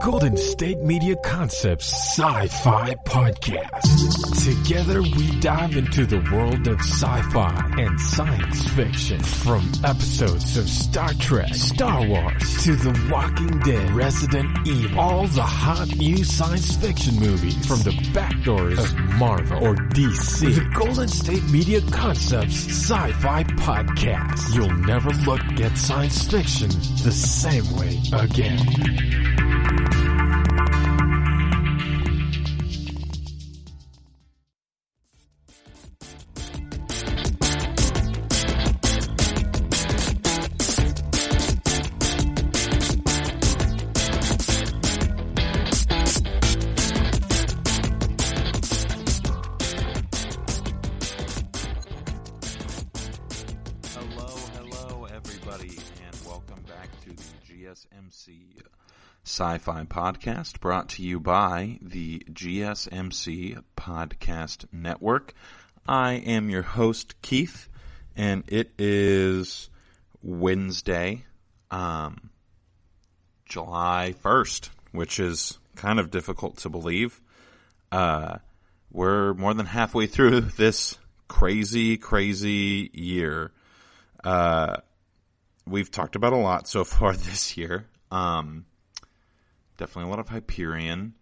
Golden State Media Concepts Sci-Fi Podcast. Together we dive into the world of sci-fi and science fiction. From episodes of Star Trek, Star Wars, to The Walking Dead, Resident Evil, all the hot new science fiction movies from the back doors of Marvel or DC. The Golden State Media Concepts Sci-Fi Podcast. You'll never look at science fiction the same way again. GSMC Sci-Fi Podcast, brought to you by the GSMC Podcast Network. I am your host, Keith, and it is Wednesday, July 1st, which is kind of difficult to believe. We're more than halfway through this crazy year. We've talked about a lot so far this year. Definitely a lot of Hyperion.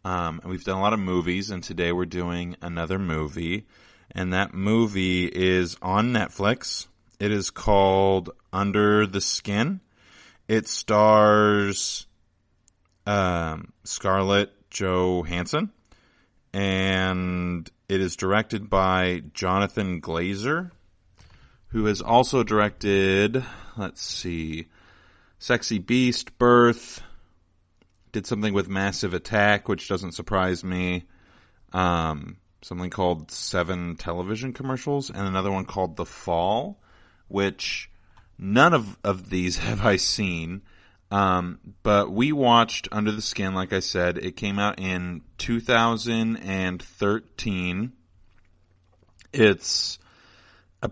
And we've done a lot of movies, and today we're doing another movie. And that movie is on Netflix. It is called Under the Skin. It stars Scarlett Johansson. And it is directed by Jonathan Glazer, who has also directed, let's see, Sexy Beast, Birth, did something with Massive Attack, which doesn't surprise me, something called 7 television commercials, and another one called The Fall, which none of these have I seen, but we watched Under the Skin, like I said. It came out in 2013. It's a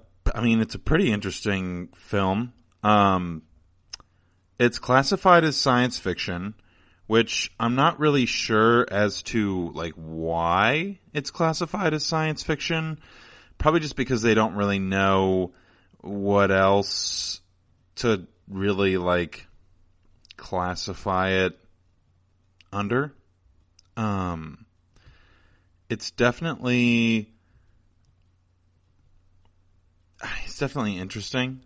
pretty interesting film. It's classified as science fiction, which I'm not really sure as to why it's classified as science fiction. Probably just because they don't really know what else to really classify it under. It's definitely interesting.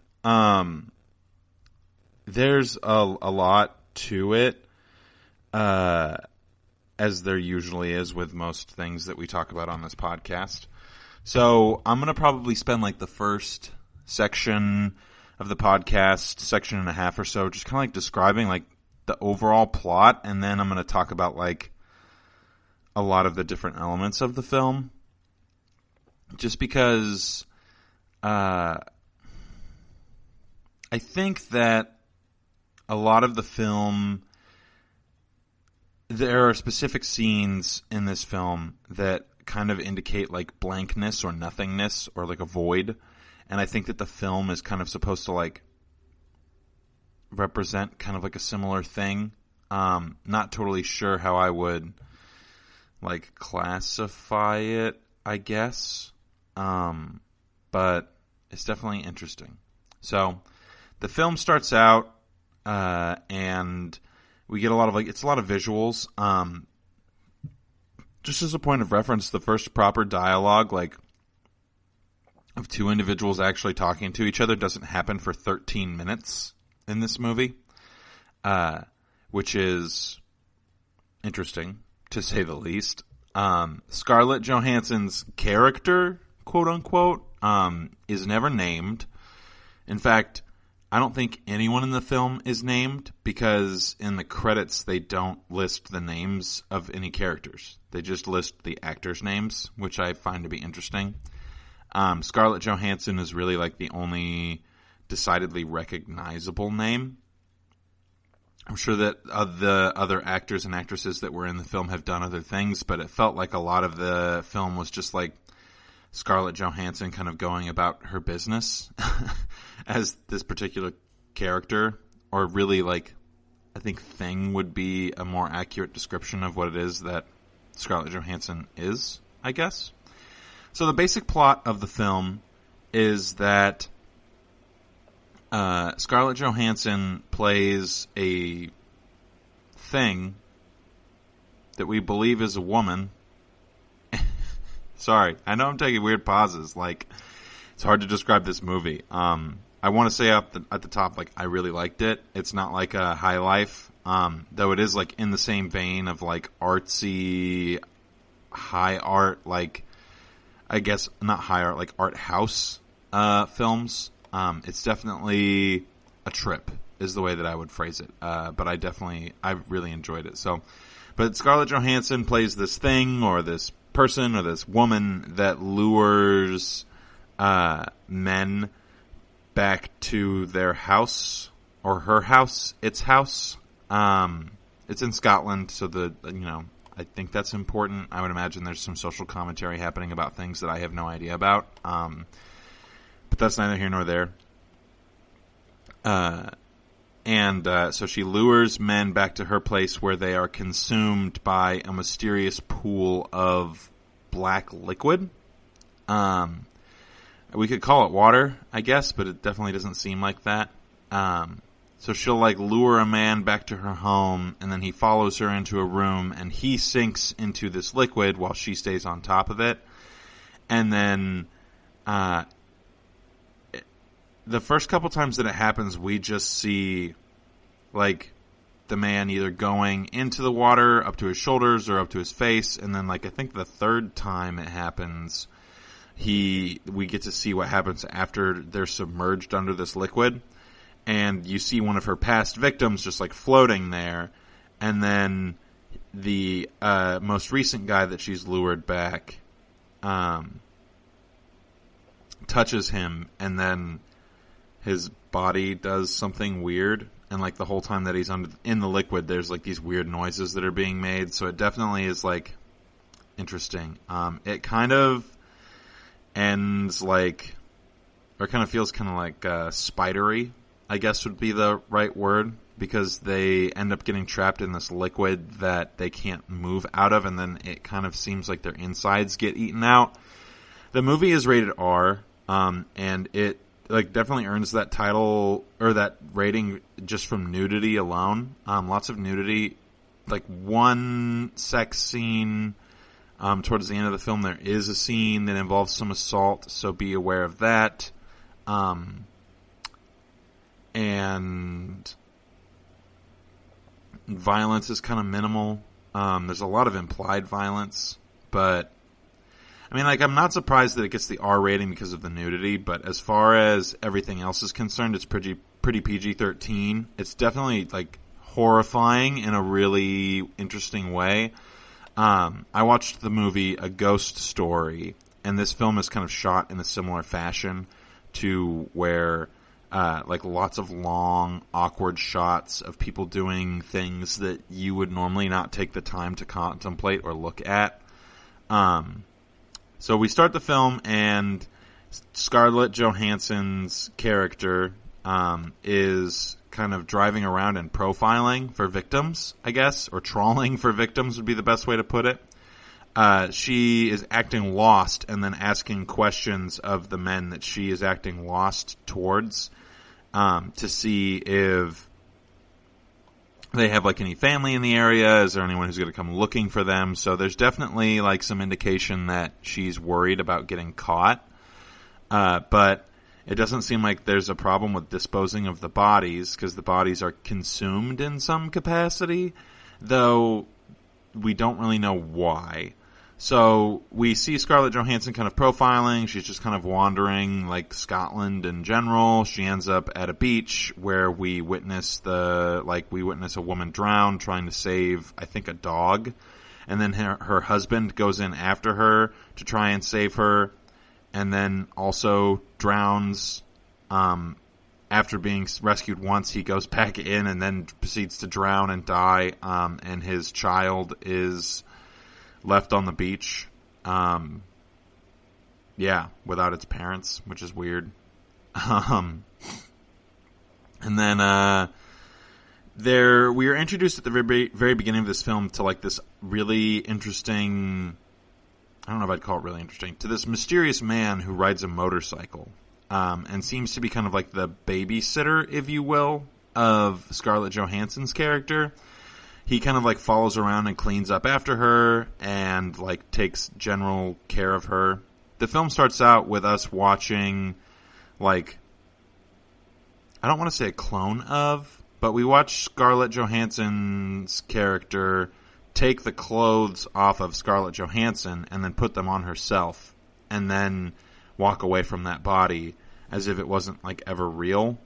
There's a lot to it, as there usually is with most things that we talk about on this podcast. So I'm going to probably spend the first section of the podcast, section and a half or so, just kind of describing the overall plot, and then I'm going to talk about a lot of the different elements of the film. Just because I think that a lot of the film, there are specific scenes in this film that kind of indicate blankness or nothingness or a void. And I think that the film is kind of supposed to represent kind of a similar thing. Not totally sure how I would classify it, I guess. But it's definitely interesting. So the film starts out, and we get a lot of it's a lot of visuals. Just as a point of reference, the first proper dialogue, of two individuals actually talking to each other, doesn't happen for 13 minutes in this movie, which is interesting, to say the least. Scarlett Johansson's character, quote unquote, is never named. In fact, I don't think anyone in the film is named, because in the credits they don't list the names of any characters. They just list the actors' names, which I find to be interesting. Scarlett Johansson is really the only decidedly recognizable name. I'm sure that the other actors and actresses that were in the film have done other things, but it felt like a lot of the film was just Scarlett Johansson kind of going about her business as this particular character, or really I think thing would be a more accurate description of what it is that Scarlett Johansson is, I guess. So the basic plot of the film is that Scarlett Johansson plays a thing that we believe is a woman. Sorry, I know I'm taking weird pauses. Like, it's hard to describe this movie. I want to say at the top, like, I really liked it. It's not like a High Life, though it is, like, in the same vein of, like, artsy, high art, like, I guess, not high art, like, art house films. It's definitely a trip, is the way that I would phrase it. But I really enjoyed it. So, but Scarlett Johansson plays this thing, or this person, or this woman that lures men back to their house, or her house, its house. It's in Scotland, so I think that's important. I would imagine there's some social commentary happening about things that I have no idea about. But that's neither here nor there. So she lures men back to her place where they are consumed by a mysterious pool of black liquid. We could call it water, I guess, but it definitely doesn't seem like that. So she'll lure a man back to her home, and then he follows her into a room, and he sinks into this liquid while she stays on top of it. And then, the first couple times that it happens, we just see, the man either going into the water up to his shoulders or up to his face, and then, I think the third time it happens, we get to see what happens after they're submerged under this liquid. And you see one of her past victims just floating there, and then the most recent guy that she's lured back touches him, and then his body does something weird, and the whole time that he's in the liquid, there's these weird noises that are being made. So it definitely is interesting. It kind of ends or kind of feels kind of spidery, I guess would be the right word, because they end up getting trapped in this liquid that they can't move out of, and then it kind of seems like their insides get eaten out. The movie is rated R, and it definitely earns that title or that rating just from nudity alone. Lots of nudity, one sex scene. Towards the end of the film, there is a scene that involves some assault, so be aware of that. And violence is kind of minimal. There's a lot of implied violence, but I'm not surprised that it gets the R rating because of the nudity, but as far as everything else is concerned, it's pretty PG-13. It's definitely horrifying in a really interesting way. I watched the movie A Ghost Story, and this film is kind of shot in a similar fashion to where lots of long, awkward shots of people doing things that you would normally not take the time to contemplate or look at. So we start the film, and Scarlett Johansson's character is kind of driving around and profiling for victims, I guess, or trawling for victims would be the best way to put it. She is acting lost and then asking questions of the men that she is acting lost towards, to see if they have any family in the area. Is there anyone who's going to come looking for them? So there's definitely some indication that she's worried about getting caught. But it doesn't seem like there's a problem with disposing of the bodies, because the bodies are consumed in some capacity, though we don't really know why. So we see Scarlett Johansson kind of profiling. She's just kind of wandering Scotland in general. She ends up at a beach where we witness a woman drown trying to save, I think, a dog. And then her husband goes in after her to try and save her, and then also drowns. After being rescued once, he goes back in and then proceeds to drown and die. And his child is left on the beach, without its parents, which is weird. And then we are introduced at the very beginning of this film to like this really interesting, I don't know if I'd call it really interesting, to this mysterious man who rides a motorcycle, and seems to be kind of like the babysitter, if you will, of Scarlett Johansson's character. He kind of like follows around and cleans up after her and like takes general care of her. The film starts out with us watching like, I don't want to say a clone of, but we watch Scarlett Johansson's character take the clothes off of Scarlett Johansson and then put them on herself and then walk away from that body as if it wasn't like ever real,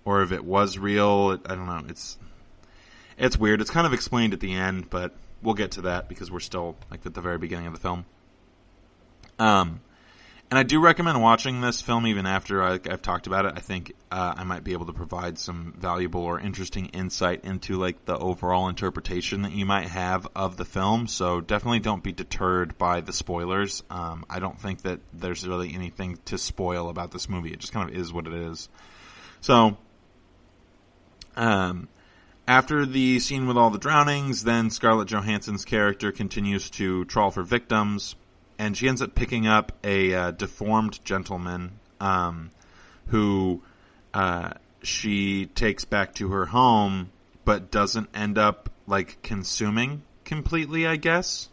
or if it was real. I don't know. It's weird. It's kind of explained at the end, but we'll get to that because we're still like at the very beginning of the film. And I do recommend watching this film even after I've talked about it. I think I might be able to provide some valuable or interesting insight into like the overall interpretation that you might have of the film. So definitely don't be deterred by the spoilers. I don't think that there's really anything to spoil about this movie. It just kind of is what it is. So, after the scene with all the drownings, then Scarlett Johansson's character continues to trawl for victims. And she ends up picking up a deformed gentleman who she takes back to her home, but doesn't end up like consuming completely, I guess.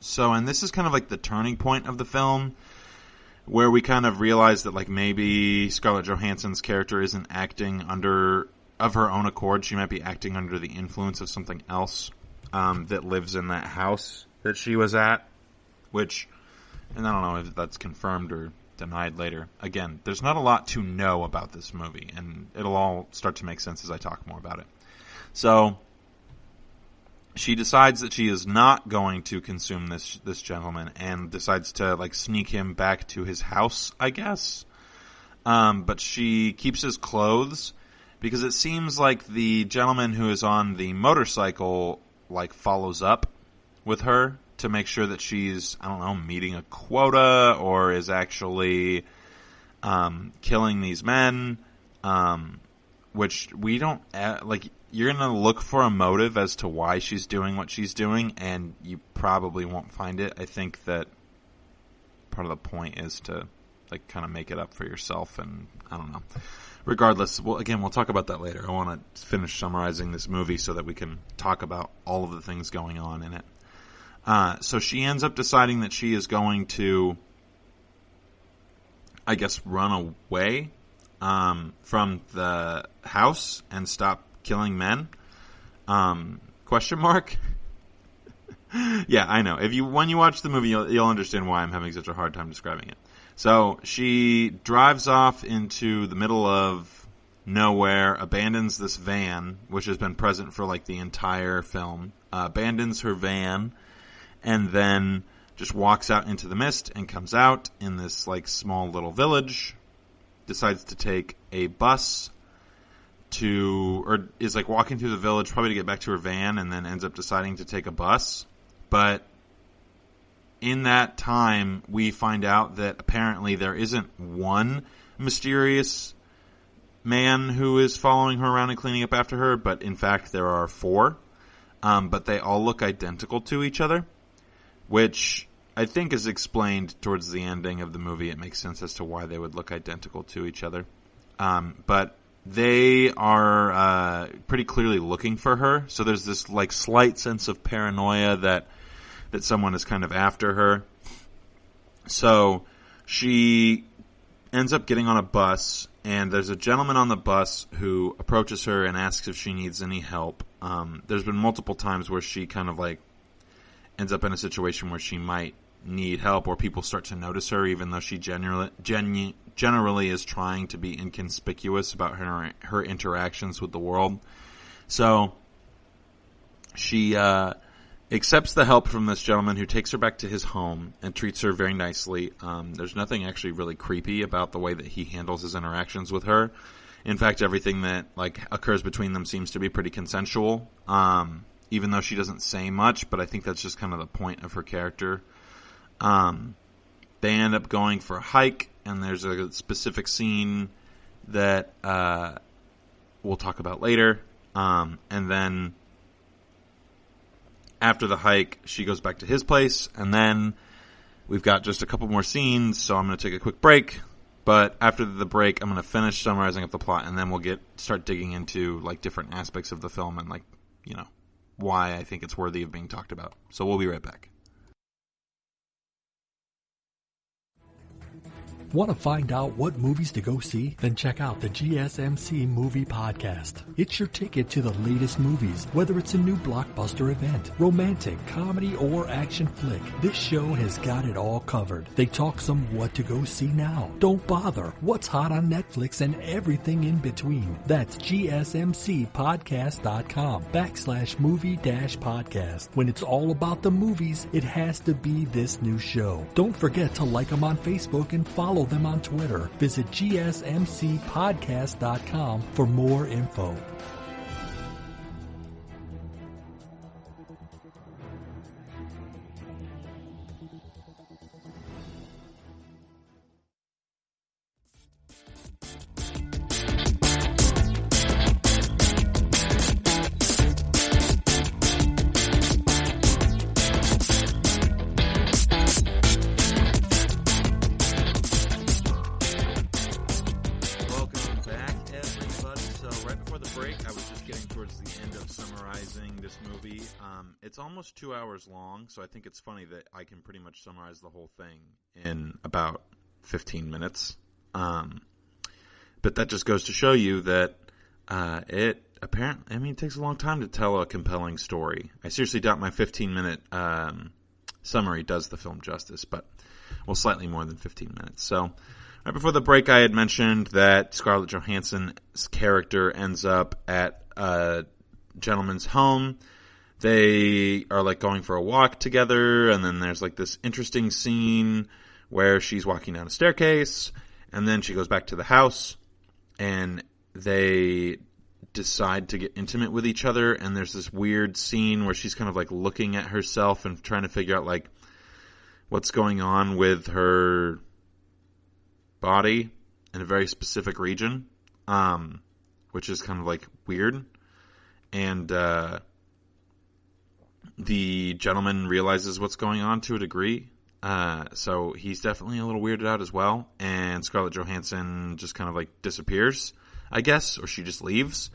So, and this is kind of like the turning point of the film, where we kind of realize that like maybe Scarlett Johansson's character isn't acting of her own accord. She might be acting under the influence of something else that lives in that house that she was at, which... And I don't know if that's confirmed or denied later. Again, there's not a lot to know about this movie, and it'll all start to make sense as I talk more about it. So, she decides that she is not going to consume this gentleman, and decides to like sneak him back to his house, I guess. But she keeps his clothes, because it seems like the gentleman who is on the motorcycle like follows up with her to make sure that she's, I don't know, meeting a quota or is actually killing these men, which we don't, like, you're going to look for a motive as to why she's doing what she's doing, and you probably won't find it. I think that part of the point is to, like, kind of make it up for yourself, and I don't know. Regardless, well, again, we'll talk about that later. I want to finish summarizing this movie so that we can talk about all of the things going on in it. So she ends up deciding that she is going to, I guess, run away from the house and stop killing men. Question mark? Yeah, I know. When you watch the movie, you'll understand why I'm having such a hard time describing it. So she drives off into the middle of nowhere, abandons this van, which has been present for like the entire film, abandons her van, and then just walks out into the mist and comes out in this like small little village, decides to take a bus or is like walking through the village probably to get back to her van, and then ends up deciding to take a bus. But in that time, we find out that apparently there isn't one mysterious man who is following her around and cleaning up after her, but in fact there are 4. But they all look identical to each other, which I think is explained towards the ending of the movie. It makes sense as to why they would look identical to each other. But they are pretty clearly looking for her, so there's this like slight sense of paranoia that someone is kind of after her. So she ends up getting on a bus, and there's a gentleman on the bus who approaches her and asks if she needs any help. There's been multiple times where she kind of like ends up in a situation where she might need help, or people start to notice her, even though she generally is trying to be inconspicuous about her interactions with the world. So she accepts the help from this gentleman, who takes her back to his home and treats her very nicely. There's nothing actually really creepy about the way that he handles his interactions with her. In fact, everything that like occurs between them seems to be pretty consensual, even though she doesn't say much, but I think that's just kind of the point of her character. They end up going for a hike, and there's a specific scene that we'll talk about later, And then after the hike, she goes back to his place, and then we've got just a couple more scenes, so I'm going to take a quick break. But after the break, I'm going to finish summarizing up the plot, and then we'll start digging into like different aspects of the film and like, you know, why I think it's worthy of being talked about. So we'll be right back. Want to find out what movies to go see? Then check out the GSMC Movie Podcast. It's your ticket to the latest movies, whether it's a new blockbuster event, romantic, comedy, or action flick. This show has got it all covered. They talk some what to go see now, don't bother, what's hot on Netflix, and everything in between. That's GSMCpodcast.com/movie-podcast. When it's all about the movies, it has to be this new show. Don't forget to like them on Facebook and follow them on Twitter. Visit GSMCpodcast.com for more info. It's almost 2 hours long, so I think it's funny that I can pretty much summarize the whole thing in about 15 minutes. But that just goes to show you that it takes a long time to tell a compelling story. I seriously doubt my 15-minute summary does the film justice, but slightly more than 15 minutes. So right before the break, I had mentioned that Scarlett Johansson's character ends up at a gentleman's home. They are like going for a walk together, and then there's like this interesting scene where she's walking down a staircase, and then she goes back to the house, and they decide to get intimate with each other, and there's this weird scene where she's kind of like looking at herself and trying to figure out like what's going on with her body in a very specific region, which is kind of like weird. And the gentleman realizes what's going on to a degree. So he's definitely a little weirded out as well. And Scarlett Johansson just kind of like disappears, I guess, or she just leaves.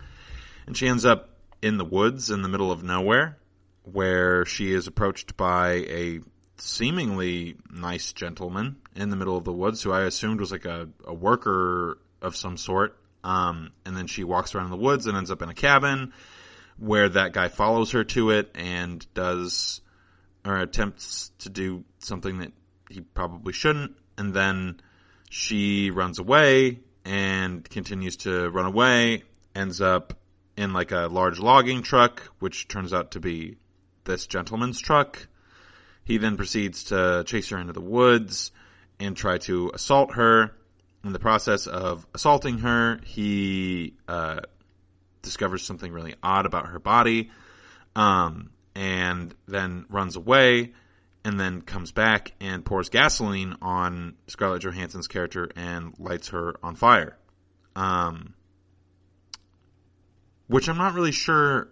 And she ends up in the woods in the middle of nowhere, where she is approached by a seemingly nice gentleman in the middle of the woods, who I assumed was like a worker of some sort. And then she walks around in the woods and ends up in a cabin, where that guy follows her to it and does, or attempts to do something that he probably shouldn't. And then she runs away and continues to run away, ends up in like a large logging truck, which turns out to be this gentleman's truck. He then proceeds to chase her into the woods and try to assault her. In the process of assaulting her, he discovers something really odd about her body, and then runs away, and then comes back and pours gasoline on Scarlett Johansson's character and lights her on fire. Which I'm not really sure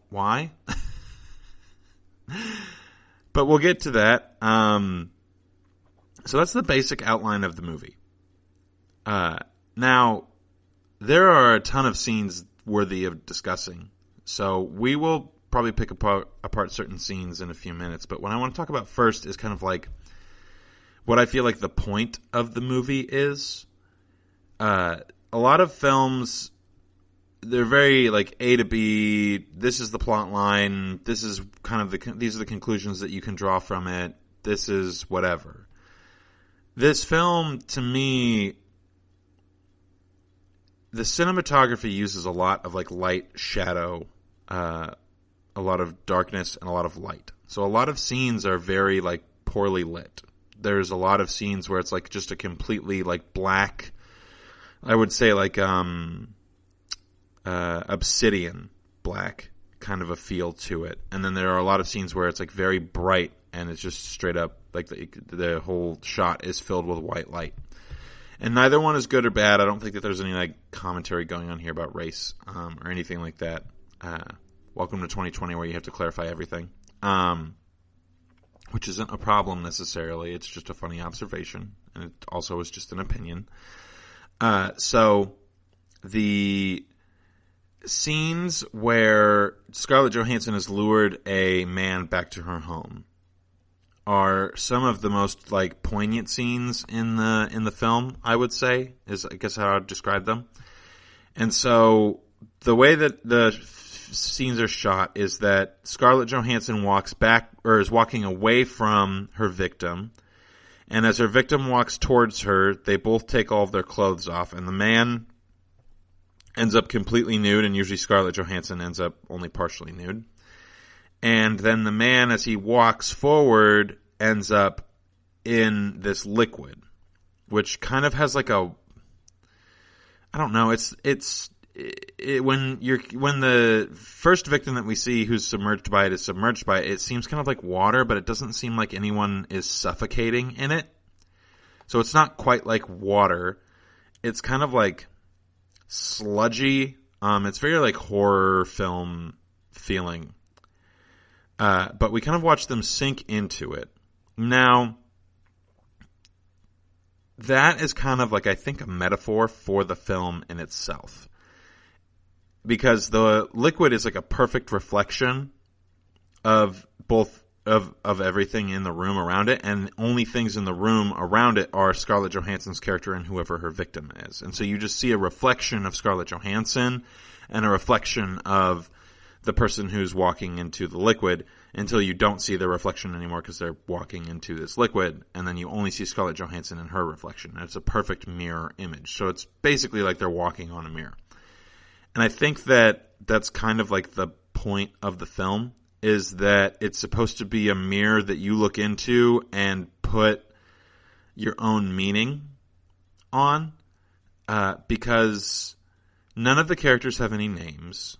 why. But we'll get to that. So that's the basic outline of the movie. Now, there are a ton of scenes worthy of discussing. So we will probably pick apart certain scenes in a few minutes. But what I want to talk about first is kind of like what I feel like the point of the movie is. A lot of films, they're very like A to B. This is the plot line. This is kind of these are the conclusions that you can draw from it. This is whatever. This film, to me, the cinematography uses a lot of like light, shadow, a lot of darkness, and a lot of light. So a lot of scenes are very like poorly lit. There's a lot of scenes where it's like just a completely like black, I would say like obsidian black kind of a feel to it. And then there are a lot of scenes where it's like very bright and it's just straight up like the whole shot is filled with white light. And neither one is good or bad. I don't think that there's any like commentary going on here about race or anything like that. Welcome to 2020 where you have to clarify everything. Which isn't a problem necessarily. It's just a funny observation. And it also is just an opinion. So the scenes where Scarlett Johansson has lured a man back to her home are some of the most like poignant scenes in the film, I would say, is I guess how I'd describe them. And so the way that the scenes are shot is that Scarlett Johansson is walking away from her victim, and as her victim walks towards her, they both take all of their clothes off, and the man ends up completely nude, and usually Scarlett Johansson ends up only partially nude. And then the man, as he walks forward, ends up in this liquid, which kind of has like a, I don't know, when the first victim that we see who's submerged by it is submerged by it, it seems kind of like water, but it doesn't seem like anyone is suffocating in it. So it's not quite like water. It's kind of like sludgy. It's very like horror film feeling. But we kind of watch them sink into it. Now, that is kind of like, I think, a metaphor for the film in itself. Because the liquid is like a perfect reflection of both of everything in the room around it, and the only things in the room around it are Scarlett Johansson's character and whoever her victim is. And so you just see a reflection of Scarlett Johansson and a reflection of the person who's walking into the liquid until you don't see the reflection anymore because they're walking into this liquid, and then you only see Scarlett Johansson and her reflection. And it's a perfect mirror image. So it's basically like they're walking on a mirror. And I think that that's kind of like the point of the film, is that it's supposed to be a mirror that you look into and put your own meaning on, because none of the characters have any names.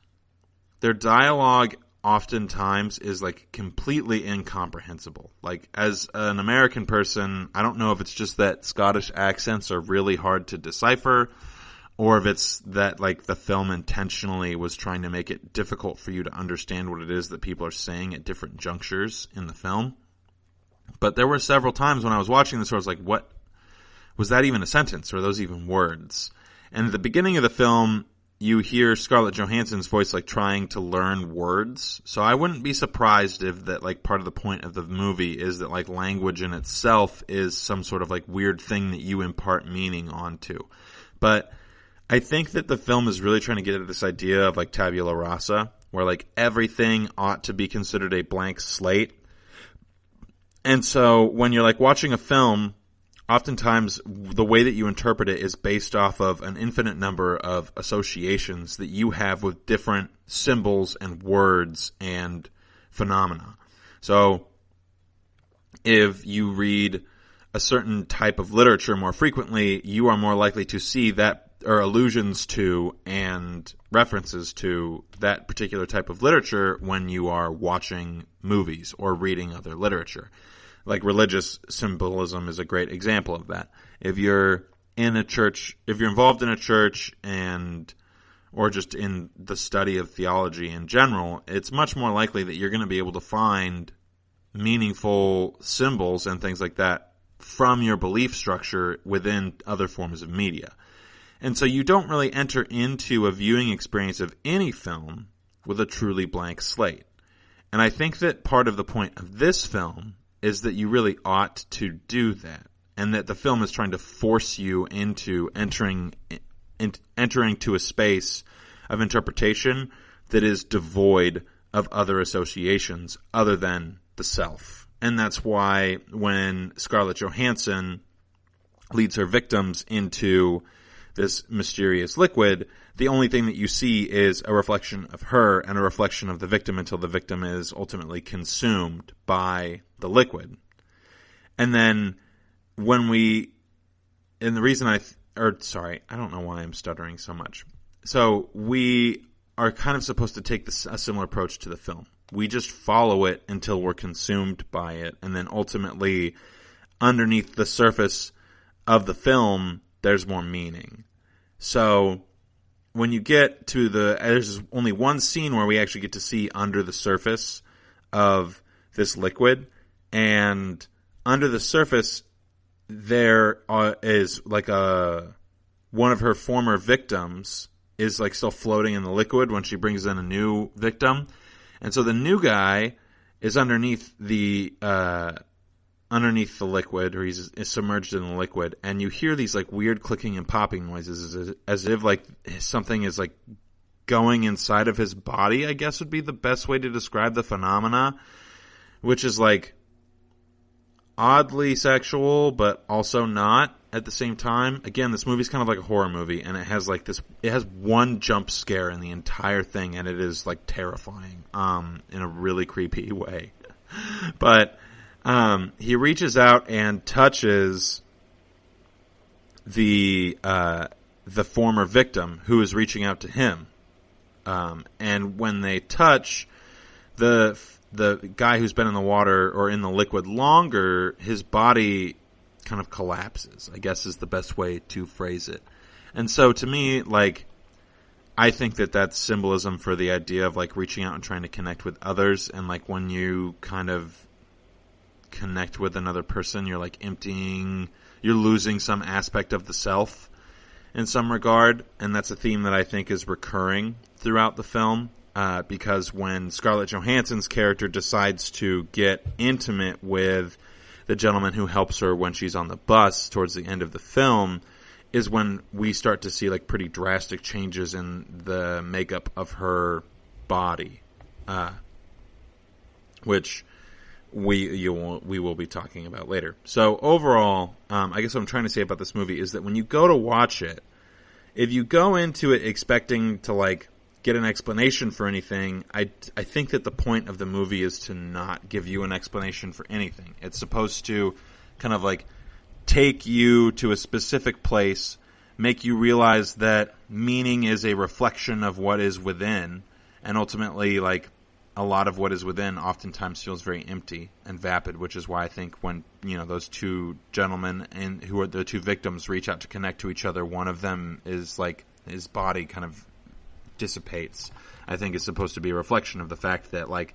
Their dialogue oftentimes is like completely incomprehensible. Like, as an American person, I don't know if it's just that Scottish accents are really hard to decipher, or if it's that like the film intentionally was trying to make it difficult for you to understand what it is that people are saying at different junctures in the film. But there were several times when I was watching this where I was like, what? Was that even a sentence? Or are those even words? And at the beginning of the film, you hear Scarlett Johansson's voice like trying to learn words. So I wouldn't be surprised if that like part of the point of the movie is that like language in itself is some sort of like weird thing that you impart meaning onto. But I think that the film is really trying to get at this idea of like tabula rasa, where like everything ought to be considered a blank slate. And so when you're like watching a film, oftentimes the way that you interpret it is based off of an infinite number of associations that you have with different symbols and words and phenomena. So if you read a certain type of literature more frequently, you are more likely to see that, or allusions to and references to that particular type of literature when you are watching movies or reading other literature. Like religious symbolism is a great example of that. If you're in a church, if you're involved in a church or just in the study of theology in general, it's much more likely that you're going to be able to find meaningful symbols and things like that from your belief structure within other forms of media. And so you don't really enter into a viewing experience of any film with a truly blank slate. And I think that part of the point of this film is that you really ought to do that. And that the film is trying to force you into entering to a space of interpretation that is devoid of other associations other than the self. And that's why when Scarlett Johansson leads her victims into this mysterious liquid, the only thing that you see is a reflection of her and a reflection of the victim until the victim is ultimately consumed by the liquid. And then when I don't know why I'm stuttering so much. So we are kind of supposed to take a similar approach to the film. We just follow it until we're consumed by it, and then ultimately underneath the surface of the film, there's more meaning. So when you get to there's only one scene where we actually get to see under the surface of this liquid, and under the surface there is like one of her former victims is like still floating in the liquid when she brings in a new victim. And so the new guy is underneath the liquid, or is submerged in the liquid, and you hear these like weird clicking and popping noises as if like something is like going inside of his body, I guess would be the best way to describe the phenomena, which is like oddly sexual, but also not at the same time. Again, this movie's kind of like a horror movie, and it has one jump scare in the entire thing, and it is like terrifying, in a really creepy way. But, he reaches out and touches the former victim who is reaching out to him. And when they touch, the guy who's been in the water or in the liquid longer, his body kind of collapses, I guess is the best way to phrase it. And so to me, like, I think that that's symbolism for the idea of like reaching out and trying to connect with others. And like when you kind of connect with another person, you're like you're losing some aspect of the self in some regard. And that's a theme that I think is recurring throughout the film. Because when Scarlett Johansson's character decides to get intimate with the gentleman who helps her when she's on the bus towards the end of the film, is when we start to see like pretty drastic changes in the makeup of her body, which we will be talking about later. So overall, I guess what I'm trying to say about this movie is that when you go to watch it, if you go into it expecting to like get an explanation for anything, I think that the point of the movie is to not give you an explanation for anything. It's supposed to kind of like take you to a specific place, make you realize that meaning is a reflection of what is within, and ultimately like a lot of what is within oftentimes feels very empty and vapid, which is why I think when, those two gentlemen and who are the two victims reach out to connect to each other, one of them is like his body kind of dissipates. I think it's supposed to be a reflection of the fact that like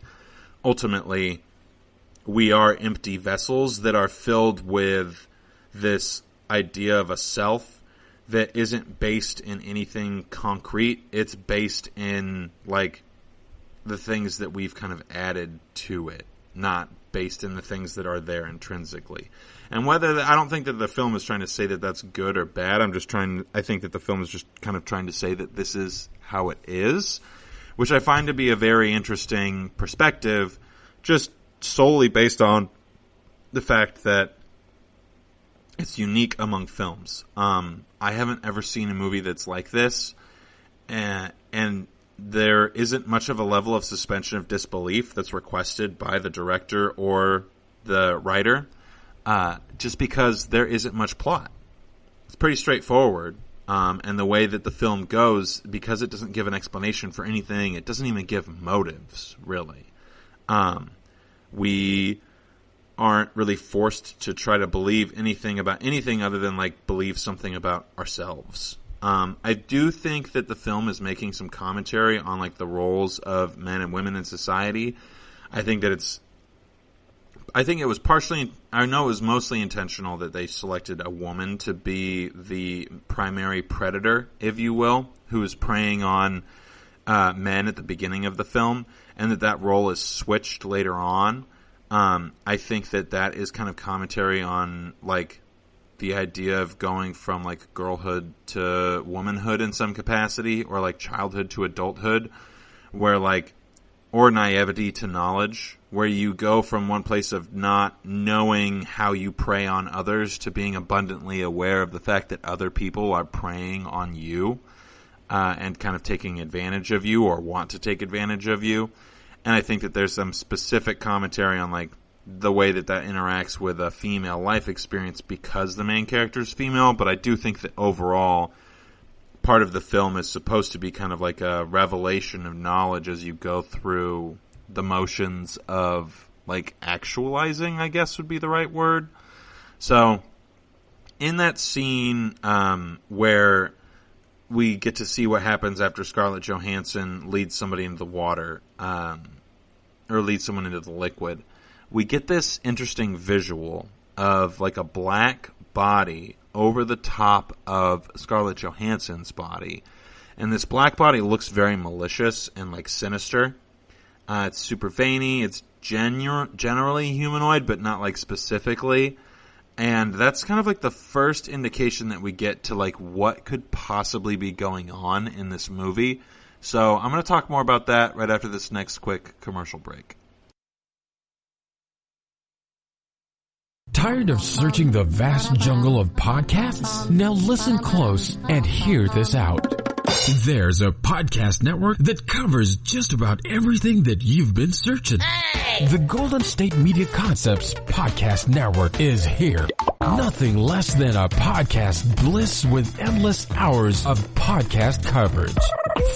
ultimately we are empty vessels that are filled with this idea of a self that isn't based in anything concrete. It's based in like the things that we've kind of added to it, not based in the things that are there intrinsically. And I don't think that the film is trying to say that that's good or bad. I think that the film is just kind of trying to say that this is how it is, which I find to be a very interesting perspective, just solely based on the fact that it's unique among films. I haven't ever seen a movie that's like this, and there isn't much of a level of suspension of disbelief that's requested by the director or the writer, just because there isn't much plot. It's pretty straightforward, and the way that the film goes, because it doesn't give an explanation for anything, it doesn't even give motives, really. We aren't really forced to try to believe anything about anything other than like believe something about ourselves. I do think that the film is making some commentary on like the roles of men and women in society. I think it was mostly intentional that they selected a woman to be the primary predator, if you will, who is preying on men at the beginning of the film, and that role is switched later on. I think that is kind of commentary on like the idea of going from like girlhood to womanhood in some capacity, or like childhood to adulthood, or naivety to knowledge, where you go from one place of not knowing how you prey on others to being abundantly aware of the fact that other people are preying on you, and kind of taking advantage of you or want to take advantage of you. And I think that there's some specific commentary on like the way that interacts with a female life experience because the main character is female. But I do think that overall part of the film is supposed to be kind of like a revelation of knowledge as you go through the motions of like actualizing, I guess would be the right word. So in that scene where we get to see what happens after Scarlett Johansson leads somebody into the water, or leads someone into the liquid. We get this interesting visual of like a black body over the top of Scarlett Johansson's body. And this black body looks very malicious and like sinister. It's super veiny. It's generally humanoid, but not like specifically. And that's kind of like the first indication that we get to like what could possibly be going on in this movie. So I'm going to talk more about that right after this next quick commercial break. Tired of searching the vast jungle of podcasts? Now listen close and hear this out. There's a podcast network that covers just about everything that you've been searching. Hey! The Golden State Media Concepts Podcast Network is here. Nothing less than a podcast bliss with endless hours of podcast coverage.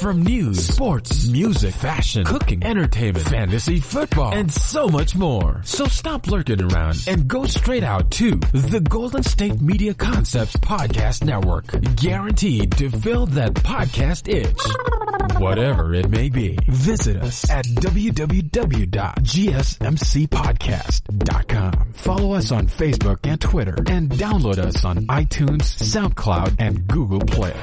From news, sports, music, fashion, cooking, entertainment, fantasy, football, and so much more. So stop lurking around and go straight out to the Golden State Media Concepts Podcast Network. Guaranteed to fill that podcast itch. Whatever it may be. Visit us at www.gsmcpodcast.com. Follow us on Facebook and Twitter, and download us on iTunes, SoundCloud, and Google Play.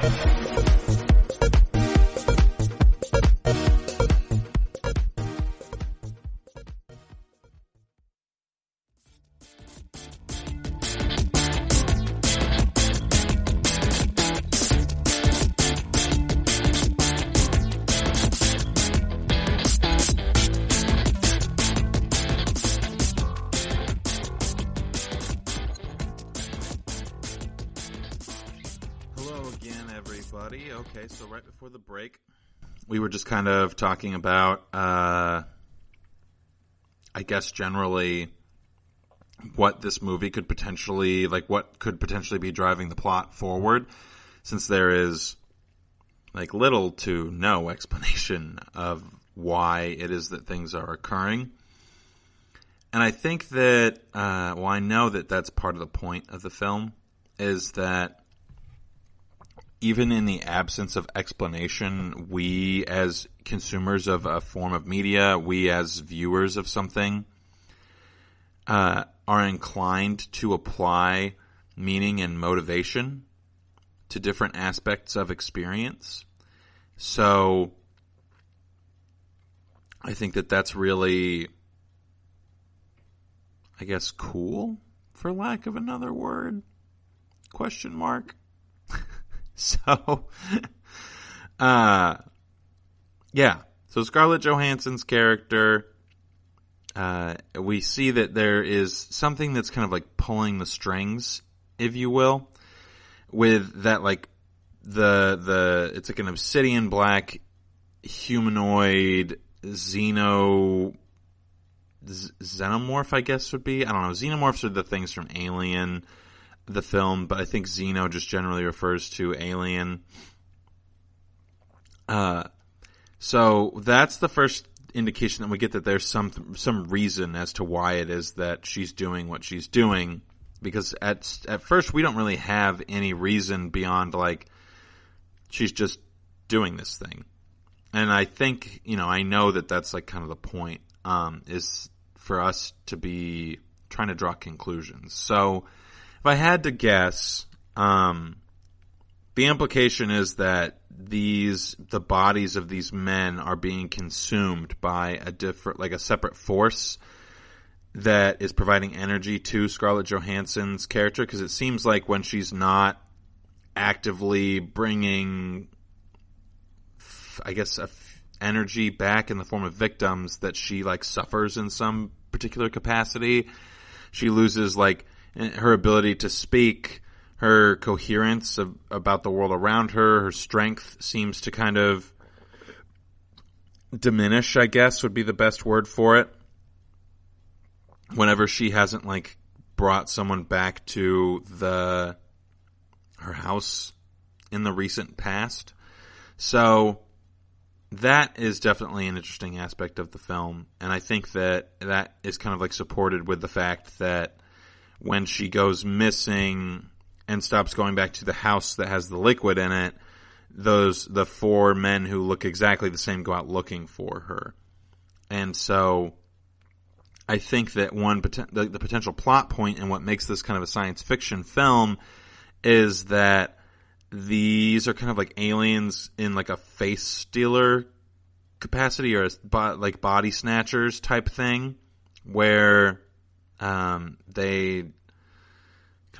Okay, so right before the break, we were just kind of talking about, I guess generally, what this movie could potentially, like what could potentially be driving the plot forward, since there is like little to no explanation of why it is that things are occurring. And I think that, I know that that's part of the point of the film, is that even in the absence of explanation, we as consumers of a form of media, we as viewers of something, are inclined to apply meaning and motivation to different aspects of experience. So I think that that's really, I guess, cool, for lack of another word, ? So, yeah. So Scarlett Johansson's character, we see that there is something that's kind of like pulling the strings, if you will, with that like it's like an obsidian black humanoid xenomorph, I guess would be. I don't know. Xenomorphs are the things from Alien, the film, but I think Xeno just generally refers to alien. So that's the first indication that we get that there's some reason as to why it is that she's doing what she's doing, because at first we don't really have any reason beyond like she's just doing this thing. And I think, I know that that's like kind of the point, is for us to be trying to draw conclusions. So if I had to guess, the implication is that the bodies of these men are being consumed by a separate force that is providing energy to Scarlett Johansson's character, because it seems like when she's not actively bringing, I guess, energy back in the form of victims, that she like suffers in some particular capacity. She loses like her ability to speak, her coherence about the world around her, her strength seems to kind of diminish, I guess would be the best word for it, whenever she hasn't like brought someone back to her house in the recent past. So that is definitely an interesting aspect of the film, and I think that is kind of like supported with the fact that when she goes missing and stops going back to the house that has the liquid in it, the four men who look exactly the same go out looking for her. And so I think that the potential plot point and what makes this kind of a science fiction film is that these are kind of like aliens in like a face stealer capacity, or like body snatchers type thing, where they kind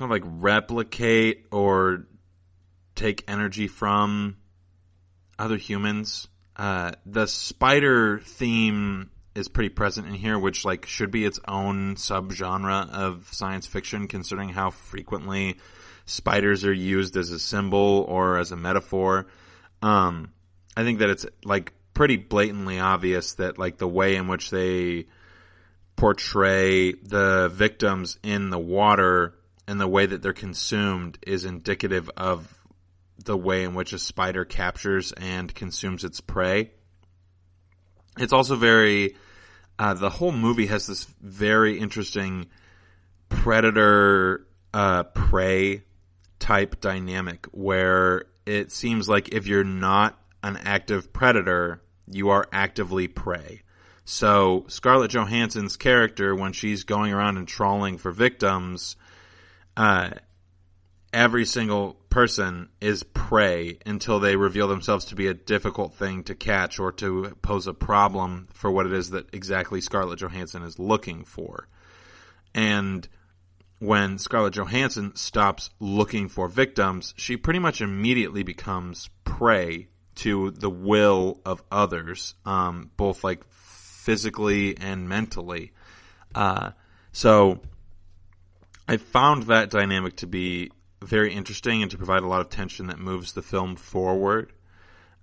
of like replicate or take energy from other humans. The spider theme is pretty present in here, which like should be its own subgenre of science fiction, considering how frequently spiders are used as a symbol or as a metaphor. I think that it's like pretty blatantly obvious that like the way in which they portray the victims in the water and the way that they're consumed is indicative of the way in which a spider captures and consumes its prey. It's also very, the whole movie has this very interesting predator, prey type dynamic where it seems like if you're not an active predator, you are actively prey. So Scarlett Johansson's character, when she's going around and trawling for victims, every single person is prey until they reveal themselves to be a difficult thing to catch or to pose a problem for what it is that exactly Scarlett Johansson is looking for. And when Scarlett Johansson stops looking for victims, she pretty much immediately becomes prey to the will of others, both like physically and mentally. So I found that dynamic to be very interesting and to provide a lot of tension that moves the film forward.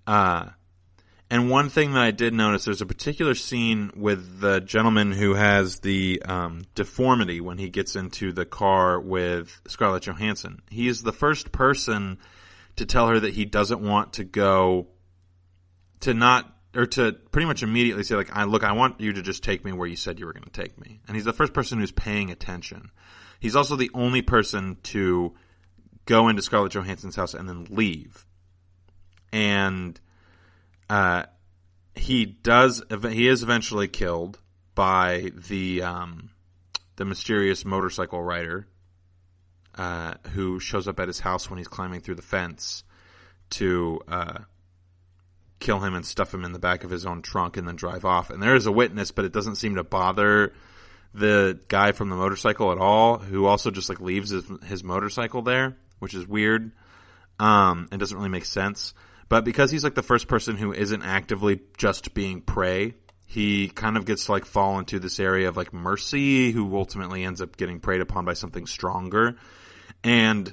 And one thing that I did notice, there's a particular scene with the gentleman who has the deformity when he gets into the car with Scarlett Johansson. He is the first person to tell her that he doesn't want to go to not, or to pretty much immediately say, like, I want you to just take me where you said you were going to take me. And he's the first person who's paying attention. He's also the only person to go into Scarlett Johansson's house and then leave. And he is eventually killed by the mysterious motorcycle rider who shows up at his house when he's climbing through the fence to kill him and stuff him in the back of his own trunk and then drive off. And there is a witness, but it doesn't seem to bother the guy from the motorcycle at all, who also just like leaves his motorcycle there, which is weird. It doesn't really make sense. But because he's like the first person who isn't actively just being prey, he kind of gets to like fall into this area of like mercy, who ultimately ends up getting preyed upon by something stronger. And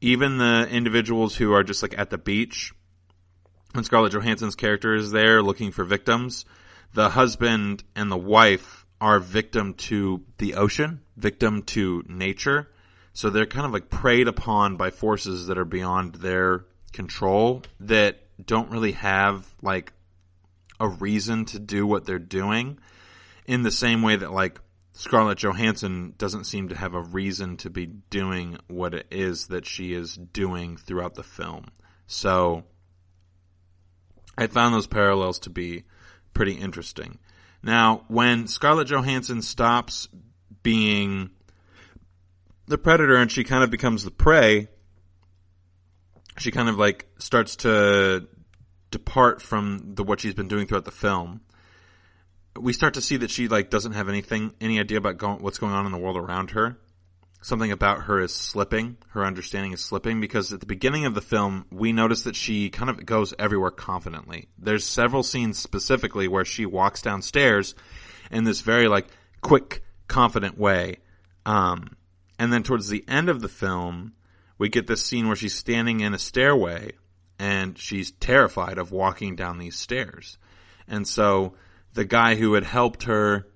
even the individuals who are just like at the beach, when Scarlett Johansson's character is there looking for victims, the husband and the wife are victim to the ocean, victim to nature. So they're kind of like preyed upon by forces that are beyond their control, that don't really have like a reason to do what they're doing, in the same way that like Scarlett Johansson doesn't seem to have a reason to be doing what it is that she is doing throughout the film. So I found those parallels to be pretty interesting. Now, when Scarlett Johansson stops being the predator and she kind of becomes the prey, she kind of like starts to depart from what she's been doing throughout the film. We start to see that she like doesn't have any idea about what's going on in the world around her. Something about her is slipping. Her understanding is slipping, because at the beginning of the film, we notice that she kind of goes everywhere confidently. There's several scenes specifically where she walks downstairs in this very like quick, confident way. And then towards the end of the film, we get this scene where she's standing in a stairway and she's terrified of walking down these stairs. And so the guy who had helped her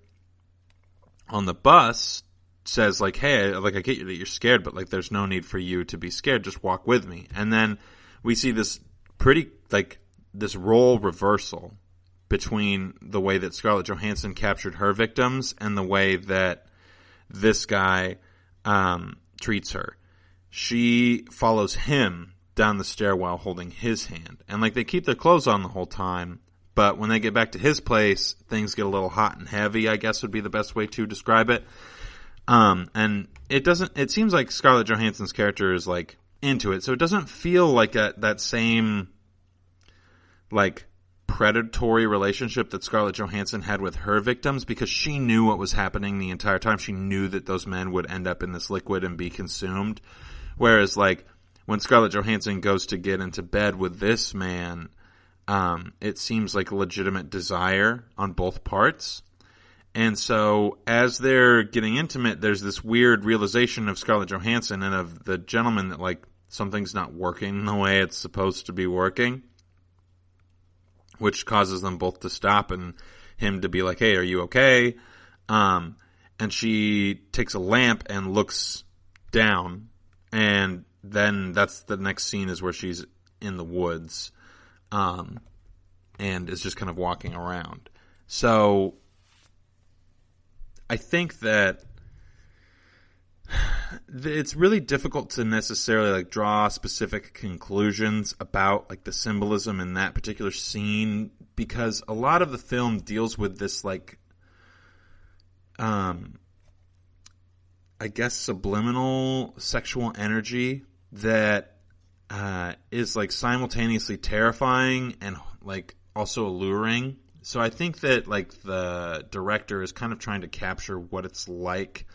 on the bus says like, hey, like I get you that you're scared, but like there's no need for you to be scared. Just walk with me. And then we see this pretty like this role reversal between the way that Scarlett Johansson captured her victims and the way that this guy treats her. She follows him down the stairwell holding his hand. And, like, they keep their clothes on the whole time, but when they get back to his place, things get a little hot and heavy, I guess would be the best way to describe it. And it seems like Scarlett Johansson's character is, like, into it, so it doesn't feel like that same, like, predatory relationship that Scarlett Johansson had with her victims, because she knew what was happening the entire time. She knew that those men would end up in this liquid and be consumed. Whereas, like, when Scarlett Johansson goes to get into bed with this man, it seems like a legitimate desire on both parts. And so as they're getting intimate, there's this weird realization of Scarlett Johansson and of the gentleman that, like, something's not working the way it's supposed to be working, which causes them both to stop and him to be like, hey, are you okay? And she takes a lamp and looks down, and then that's the next scene is where she's in the woods, and is just kind of walking around. So I think that it's really difficult to necessarily, like, draw specific conclusions about, like, the symbolism in that particular scene, because a lot of the film deals with this, like, I guess subliminal sexual energy that is, like, simultaneously terrifying and, like, also alluring. So I think that, like, the director is kind of trying to capture what it's like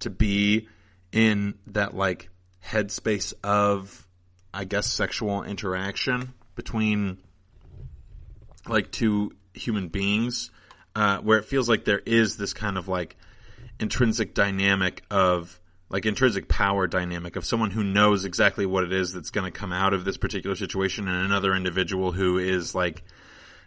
to be in that, like, headspace of, I guess, sexual interaction between, like, two human beings, where it feels like there is this kind of, like, intrinsic dynamic of, like, intrinsic power dynamic of someone who knows exactly what it is that's going to come out of this particular situation, and another individual who is, like,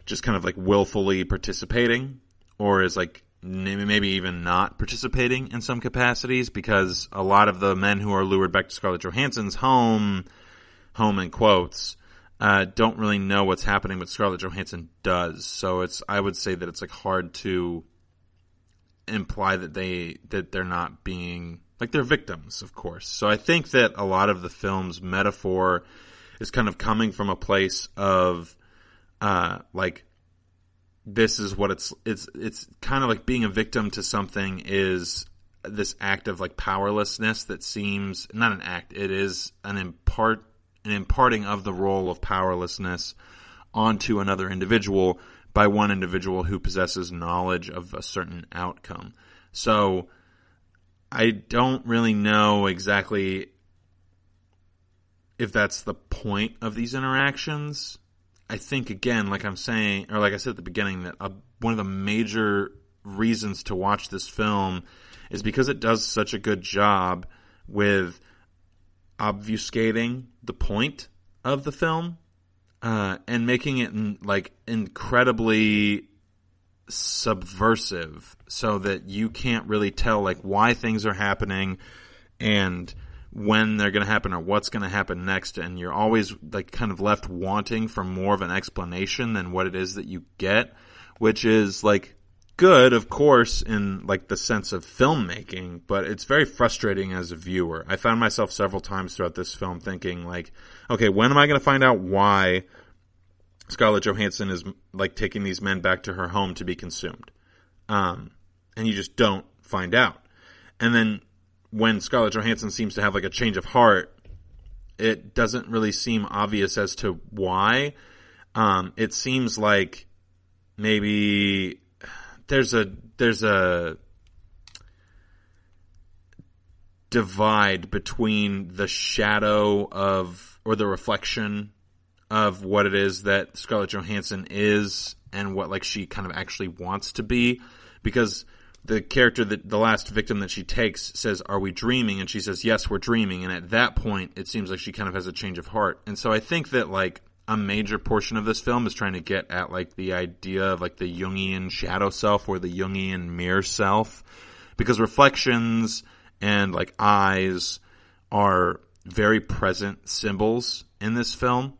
just kind of, like, willfully participating, or is, like, maybe even not participating in some capacities, because a lot of the men who are lured back to Scarlett Johansson's home in quotes, don't really know what's happening, but Scarlett Johansson does. So I would say that it's, like, hard to imply that they're not being, like, they're victims, of course. So I think that a lot of the film's metaphor is kind of coming from a place of, like, this is what it's kind of like being a victim to something is this act of, like, powerlessness that seems not an act. It is an imparting of the role of powerlessness onto another individual by one individual who possesses knowledge of a certain outcome. So I don't really know exactly if that's the point of these interactions. I think, again, like I'm saying, or like I said at the beginning, that one of the major reasons to watch this film is because it does such a good job with obfuscating the point of the film, and making it, like, incredibly subversive, so that you can't really tell, like, why things are happening and when they're going to happen or what's going to happen next, and you're always, like, kind of left wanting for more of an explanation than what it is that you get, which is, like, good, of course, in, like, the sense of filmmaking, but it's very frustrating as a viewer. I found myself several times throughout this film thinking, like, okay, when am I going to find out why Scarlett Johansson is, like, taking these men back to her home to be consumed? And you just don't find out. And then when Scarlett Johansson seems to have, like, a change of heart, it doesn't really seem obvious as to why. It seems like maybe there's a divide between the shadow of, or the reflection of what it is that Scarlett Johansson is and what, like, she kind of actually wants to be, because the character, that the last victim that she takes, says, "Are we dreaming?" And she says, "Yes, we're dreaming." And at that point, it seems like she kind of has a change of heart. And so I think that, like, a major portion of this film is trying to get at, like, the idea of, like, the Jungian shadow self or the Jungian mirror self, because reflections and, like, eyes are very present symbols in this film.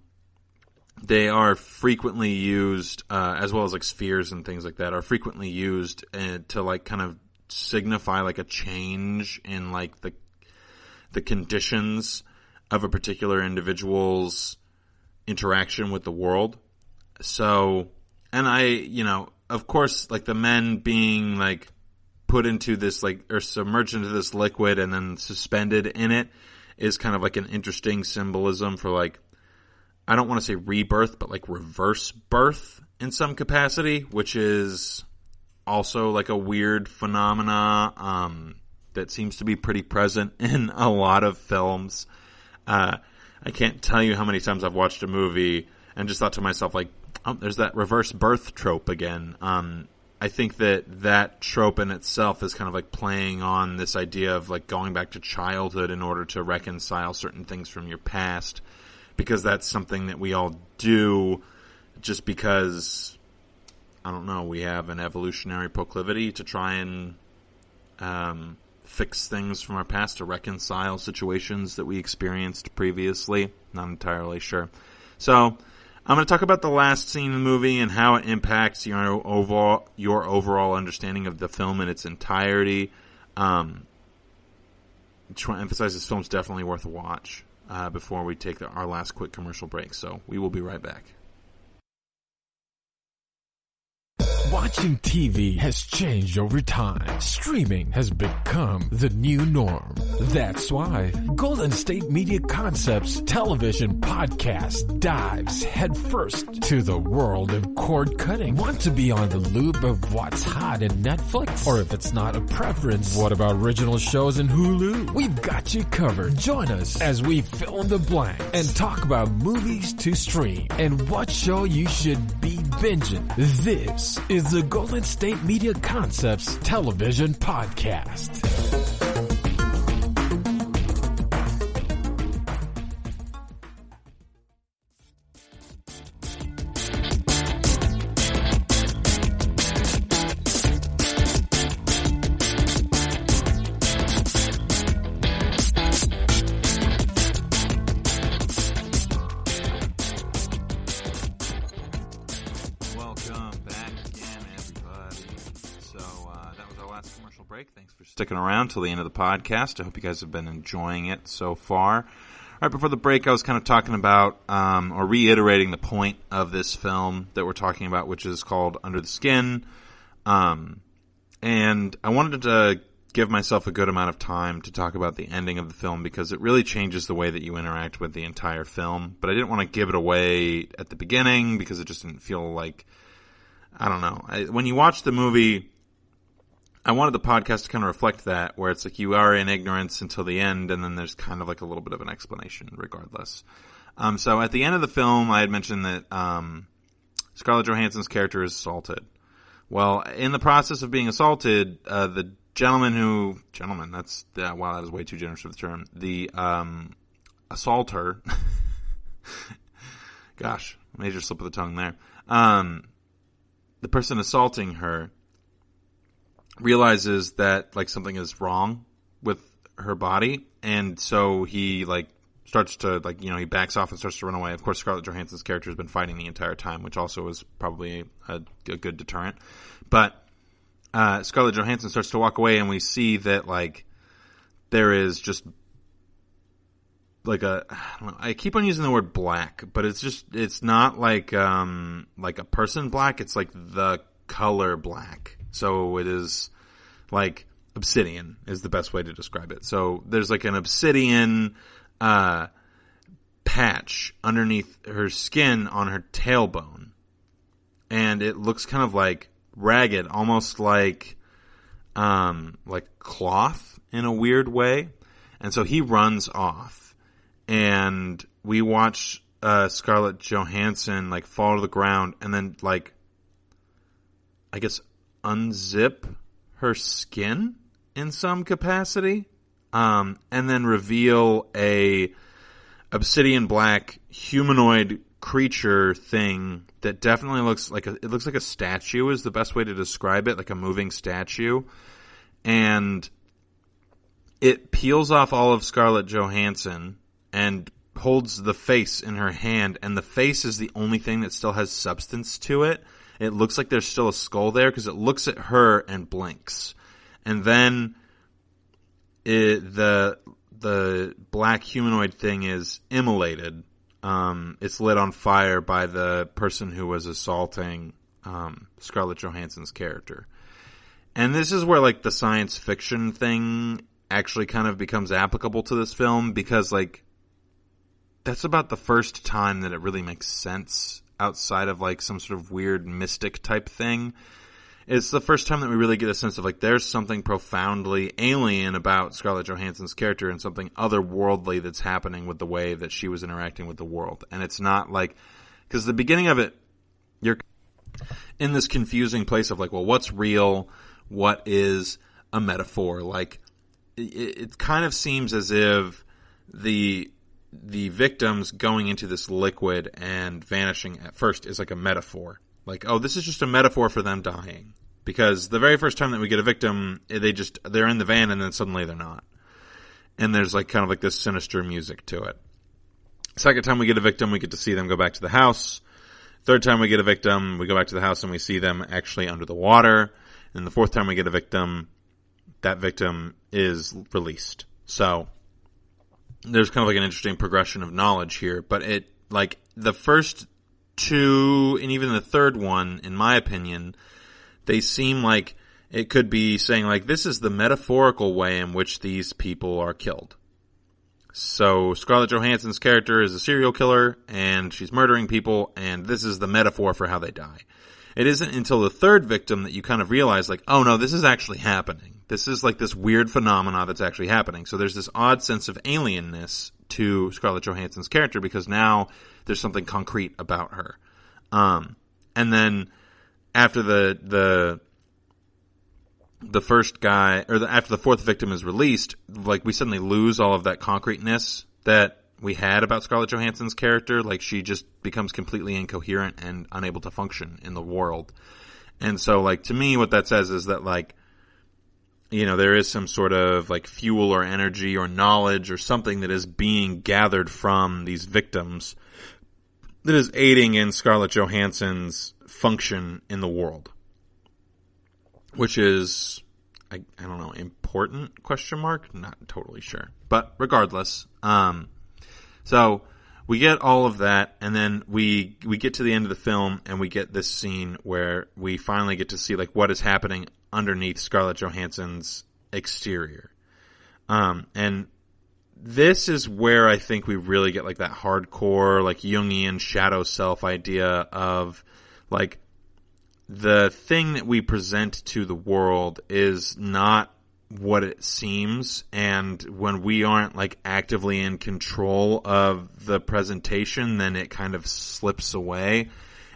They are frequently used, as well as, like, spheres and things like that, are frequently used to, like, kind of signify, like, a change in, like, the conditions of a particular individual's interaction with the world. So, and of course, like the men being like put into this or submerged into this liquid and then suspended in it is kind of like an interesting symbolism for I don't want to say rebirth, but reverse birth in some capacity, which is also a weird phenomena that seems to be pretty present in a lot of films. I can't tell you how many times I've watched a movie and just thought to myself, oh, there's that reverse birth trope again. I think that trope in itself is kind of playing on this idea of going back to childhood in order to reconcile certain things from your past, because that's something that we all do just because, I don't know, we have an evolutionary proclivity to try and fix things from our past, to reconcile situations that we experienced previously. Not entirely sure. So I'm going to talk about the last scene in the movie and how it impacts your overall understanding of the film in its entirety. I just want to emphasize this film's definitely worth a watch before we take our last quick commercial break. So we will be right back. Watching TV has changed over time. Streaming has become the new norm. That's why Golden State Media Concepts television podcast dives headfirst to the world of cord cutting. Want to be on the loop of what's hot in Netflix? Or if it's not a preference, what about original shows in Hulu? We've got you covered. Join us as we fill in the blank and talk about movies to stream and what show you should be binging. This is the Golden State Media Concepts television podcast. Sticking around till the end of the podcast. I hope you guys have been enjoying it so far. Right before the break, I was kind of talking about or reiterating the point of this film that we're talking about, which is called Under the Skin. And I wanted to give myself a good amount of time to talk about the ending of the film because it really changes the way that you interact with the entire film. But I didn't want to give it away at the beginning because it just didn't feel like, I don't know. When you watch the movie, I wanted the podcast to kind of reflect that, where it's you are in ignorance until the end, and then there's kind of a little bit of an explanation regardless. So at the end of the film, I had mentioned that Scarlett Johansson's character is assaulted. Well, in the process of being assaulted, the gentleman, that's, wow, that is way too generous of the term. The assaulter, gosh, major slip of the tongue there. The person assaulting her realizes that something is wrong with her body, and so he starts to he backs off and starts to run away. Of course, Scarlett Johansson's character has been fighting the entire time, which also is probably a good deterrent. But Scarlett Johansson starts to walk away, and we see that there is just I keep on using the word black, but it's not like a person black. It's the color black. So it is obsidian is the best way to describe it. So there's an obsidian patch underneath her skin on her tailbone. And it looks kind of ragged, almost like cloth in a weird way. And so he runs off. And we watch Scarlett Johansson fall to the ground and then I guess unzip her skin in some capacity, and then reveal a obsidian black humanoid creature thing that definitely looks like a statue is the best way to describe it, like a moving statue. And it peels off all of Scarlett Johansson and holds the face in her hand, and the face is the only thing that still has substance to it. It looks like there's still a skull there because it looks at her and blinks. And then the the black humanoid thing is immolated. It's lit on fire by the person who was assaulting Scarlett Johansson's character. And this is where, like, the science fiction thing actually kind of becomes applicable to this film, because, like, that's about the first time that it really makes sense outside of, like, some sort of weird mystic type thing. It's the first time that we really get a sense of, like, there's something profoundly alien about Scarlett Johansson's character and something otherworldly that's happening with the way that she was interacting with the world. And it's not like, because the beginning of it, you're in this confusing place of, like, well, what's real? What is a metaphor? Like, it kind of seems as if the victims going into this liquid and vanishing at first is like a metaphor. Like, oh, this is just a metaphor for them dying. Because the very first time that we get a victim, they're in the van and then suddenly they're not. And there's like kind of like this sinister music to it. Second time we get a victim, we get to see them go back to the house. Third time we get a victim, we go back to the house and we see them actually under the water. And the fourth time we get a victim, that victim is released. So there's kind of like an interesting progression of knowledge here. But it, like, the first two and even the third one, in my opinion, they seem like it could be saying, like, this is the metaphorical way in which these people are killed. So Scarlett Johansson's character is a serial killer and she's murdering people, and this is the metaphor for how they die. It isn't until the third victim that you kind of realize, like, oh no, this is actually happening. This is like this weird phenomena that's actually happening. So there's this odd sense of alienness to Scarlett Johansson's character because now there's something concrete about her. And then after the first guy, or after the fourth victim is released, like, we suddenly lose all of that concreteness that we had about Scarlett Johansson's character. Like, she just becomes completely incoherent and unable to function in the world. And so, like, to me, what that says is that, like, you know, there is some sort of, like, fuel or energy or knowledge or something that is being gathered from these victims that is aiding in Scarlett Johansson's function in the world. Which is, I don't know, important, question mark? Not totally sure. But regardless, so we get all of that, and then we get to the end of the film, and we get this scene where we finally get to see, like, what is happening underneath Scarlett Johansson's exterior. And this is where I think we really get, like, that hardcore, like, Jungian shadow self idea of, like, the thing that we present to the world is not what it seems, and when we aren't, like, actively in control of the presentation, then it kind of slips away,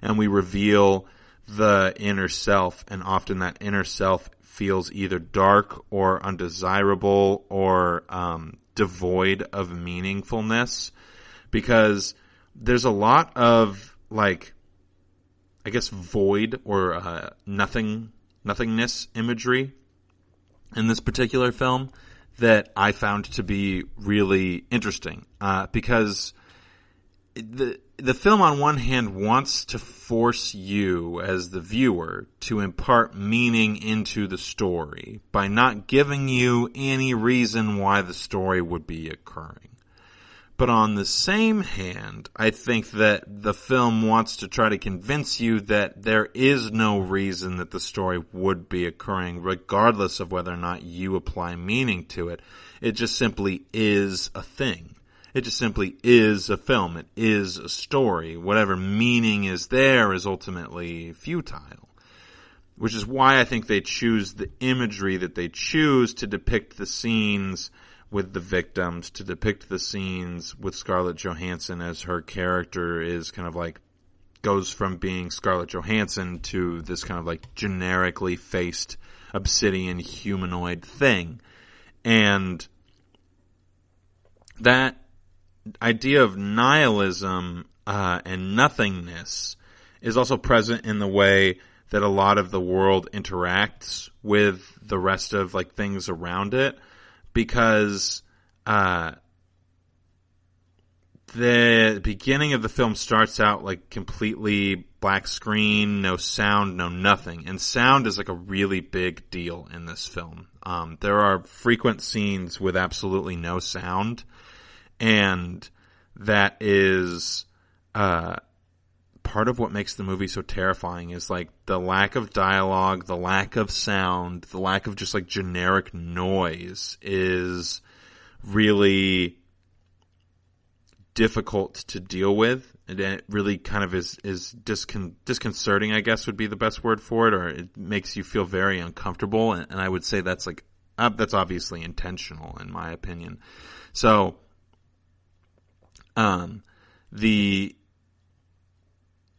and we reveal the inner self, and often that inner self feels either dark or undesirable or devoid of meaningfulness, because there's a lot of, like, I guess void or nothingness imagery in this particular film that I found to be really interesting, because the film on one hand wants to force you as the viewer to impart meaning into the story by not giving you any reason why the story would be occurring. But on the same hand, I think that the film wants to try to convince you that there is no reason that the story would be occurring, regardless of whether or not you apply meaning to it. It just simply is a thing. It just simply is a film. It is a story. Whatever meaning is there is ultimately futile. Which is why I think they choose the imagery that they choose to depict the scenes with the victims, to depict the scenes with Scarlett Johansson as her character is kind of like, goes from being Scarlett Johansson to this kind of like generically faced obsidian humanoid thing. And that idea of nihilism and nothingness is also present in the way that a lot of the world interacts with the rest of, like, things around it. Because the beginning of the film starts out like completely black screen, no sound, no nothing. And sound is like a really big deal in this film. There are frequent scenes with absolutely no sound, and that is part of what makes the movie so terrifying is like the lack of dialogue, the lack of sound, the lack of just like generic noise is really difficult to deal with. And it really kind of is disconcerting, I guess would be the best word for it, or it makes you feel very uncomfortable. And I would say that's like, that's obviously intentional in my opinion. So, the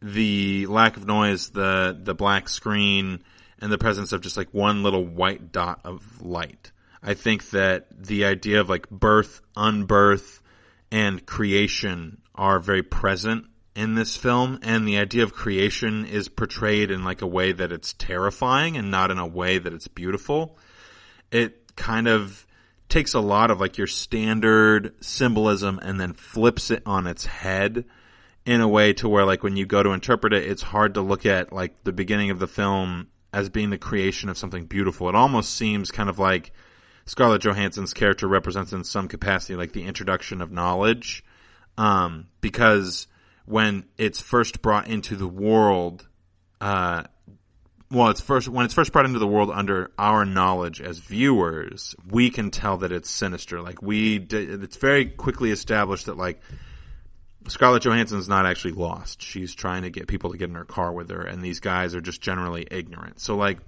lack of noise, the black screen, and the presence of just like one little white dot of light. I think that the idea of like birth, unbirth, and creation are very present in this film, and the idea of creation is portrayed in like a way that it's terrifying and not in a way that it's beautiful. It kind of takes a lot of like your standard symbolism and then flips it on its head in a way to where like when you go to interpret it, it's hard to look at like the beginning of the film as being the creation of something beautiful. It almost seems kind of like Scarlett Johansson's character represents in some capacity like the introduction of knowledge, because when it's first brought into the world, when it's first brought into the world under our knowledge as viewers, we can tell that it's sinister. Like it's very quickly established that like Scarlett Johansson's not actually lost. She's trying to get people to get in her car with her, and these guys are just generally ignorant. So like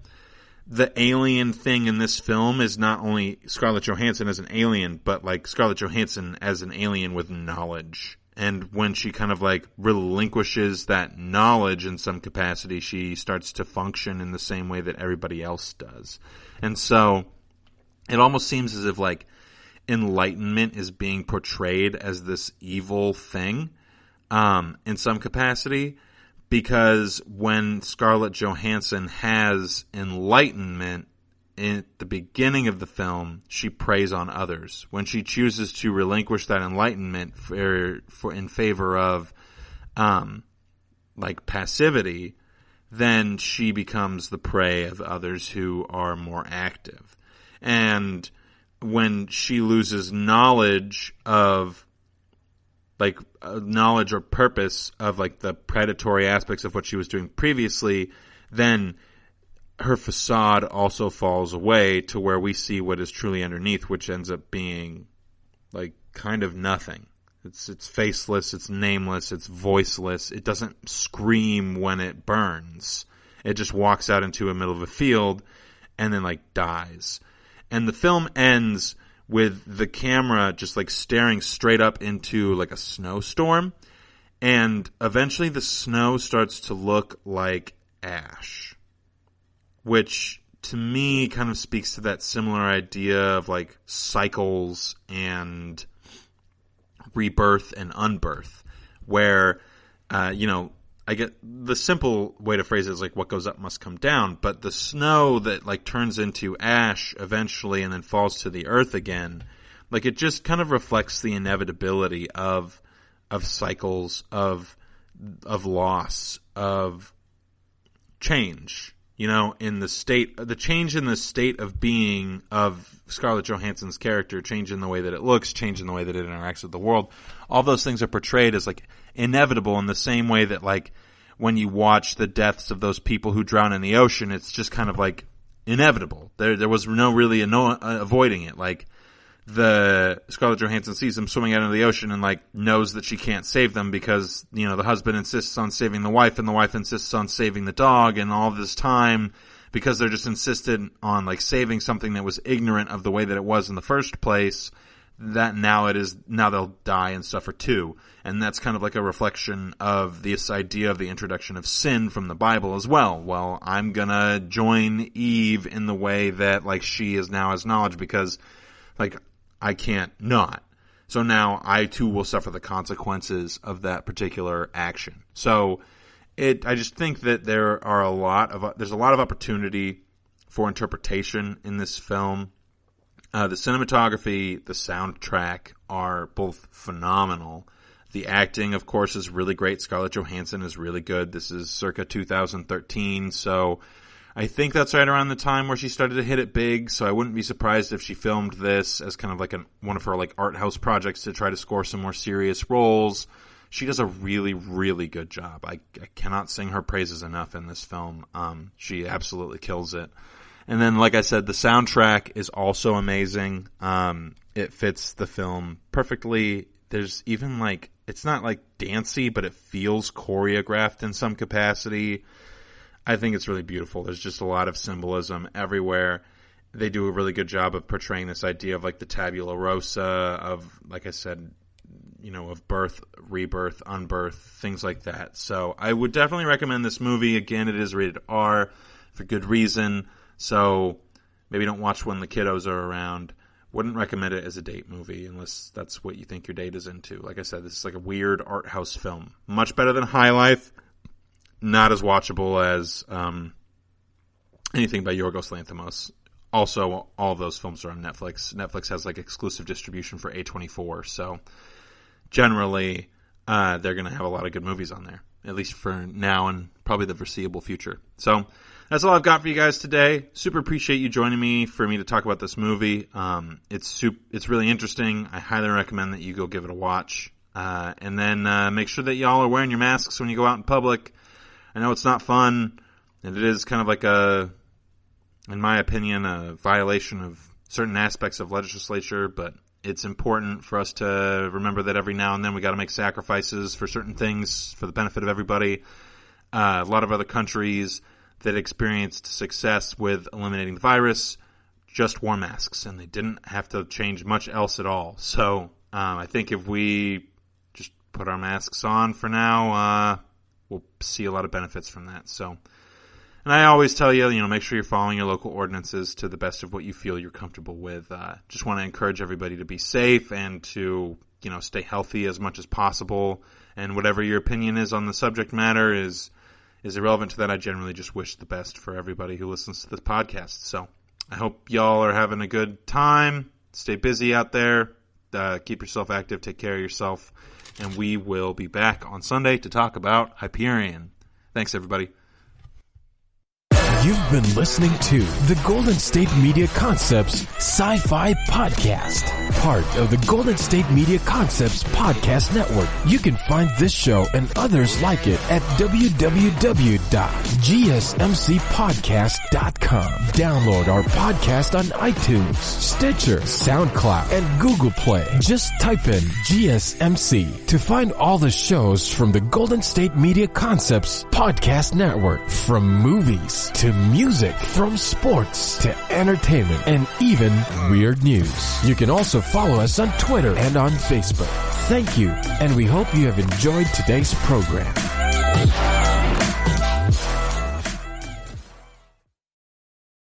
the alien thing in this film is not only Scarlett Johansson as an alien, but like Scarlett Johansson as an alien with knowledge. And when she kind of like relinquishes that knowledge in some capacity, she starts to function in the same way that everybody else does. And so it almost seems as if like enlightenment is being portrayed as this evil thing, in some capacity, because when Scarlett Johansson has enlightenment at the beginning of the film, she preys on others. When she chooses to relinquish that enlightenment for in favor of like passivity, then she becomes the prey of others who are more active. And when she loses knowledge of like knowledge or purpose of like the predatory aspects of what she was doing previously, then her facade also falls away to where we see what is truly underneath, which ends up being like kind of nothing. It's faceless, it's nameless, it's voiceless. It doesn't scream when it burns. It just walks out into the middle of a field and then like dies. And the film ends with the camera just like staring straight up into like a snowstorm, and eventually the snow starts to look like ash, which to me kind of speaks to that similar idea of like cycles and rebirth and unbirth, where I get the simple way to phrase it is like what goes up must come down, but the snow that like turns into ash eventually and then falls to the earth again, like it just kind of reflects the inevitability of cycles, of loss, of change, in the change in the state of being of Scarlett Johansson's character, change in the way that it looks, change in the way that it interacts with the world. All those things are portrayed as like inevitable in the same way that like when you watch the deaths of those people who drown in the ocean, it's just kind of like inevitable. There was no really avoiding it. Like the Scarlett Johansson sees them swimming out into the ocean and like knows that she can't save them because, the husband insists on saving the wife and the wife insists on saving the dog, and all this time because they're just insistent on like saving something that was ignorant of the way that it was in the first place, that now they'll die and suffer too. And that's kind of like a reflection of this idea of the introduction of sin from the Bible as well. Well, I'm gonna join Eve in the way that like she is now has knowledge because like I can't not. So now I too will suffer the consequences of that particular action. So I just think that there's a lot of opportunity for interpretation in this film. The cinematography, the soundtrack are both phenomenal. The acting, of course, is really great. Scarlett Johansson is really good. This is circa 2013, so I think that's right around the time where she started to hit it big, so I wouldn't be surprised if she filmed this as kind of like one of her like art house projects to try to score some more serious roles. She does a really, really good job. I cannot sing her praises enough in this film. She absolutely kills it. And then, like I said, the soundtrack is also amazing. It fits the film perfectly. There's even like, it's not like dancey, but it feels choreographed in some capacity. I think it's really beautiful. There's just a lot of symbolism everywhere. They do a really good job of portraying this idea of like the tabula rasa of, like I said, you know, of birth, rebirth, unbirth, things like that. So I would definitely recommend this movie. Again, it is rated R for good reason. So maybe don't watch when the kiddos are around. Wouldn't recommend it as a date movie unless that's what you think your date is into. Like I said, this is like a weird art house film. Much better than High Life. Not as watchable as anything by Yorgos Lanthimos. Also, all of those films are on Netflix. Netflix has like exclusive distribution for A24, so generally they're going to have a lot of good movies on there, at least for now and probably the foreseeable future. So that's all I've got for you guys today. Super appreciate you joining me for me to talk about this movie. It's really interesting. I highly recommend that you go give it a watch. And then make sure that y'all are wearing your masks when you go out in public. I know it's not fun, and it is kind of like in my opinion, a violation of certain aspects of legislature, but it's important for us to remember that every now and then we got to make sacrifices for certain things for the benefit of everybody. A lot of other countries that experienced success with eliminating the virus just wore masks, and they didn't have to change much else at all. So I think if we just put our masks on for now, we'll see a lot of benefits from that. So, and I always tell you, make sure you're following your local ordinances to the best of what you feel you're comfortable with. Just want to encourage everybody to be safe and to, stay healthy as much as possible. And whatever your opinion is on the subject matter is irrelevant to that. I generally just wish the best for everybody who listens to this podcast. So I hope y'all are having a good time. Stay busy out there. Keep yourself active. Take care of yourself. And we will be back on Sunday to talk about Hyperion. Thanks, everybody. You've been listening to the Golden State Media Concepts Sci-Fi Podcast, part of the Golden State Media Concepts Podcast Network. You can find this show and others like it at www.gsmcpodcast.com. Download our podcast on iTunes, Stitcher, SoundCloud, and Google Play. Just type in GSMC to find all the shows from the Golden State Media Concepts Podcast Network, from movies to music, from sports to entertainment, and even weird news. You can also follow us on Twitter and on Facebook. Thank you, and we hope you have enjoyed today's program.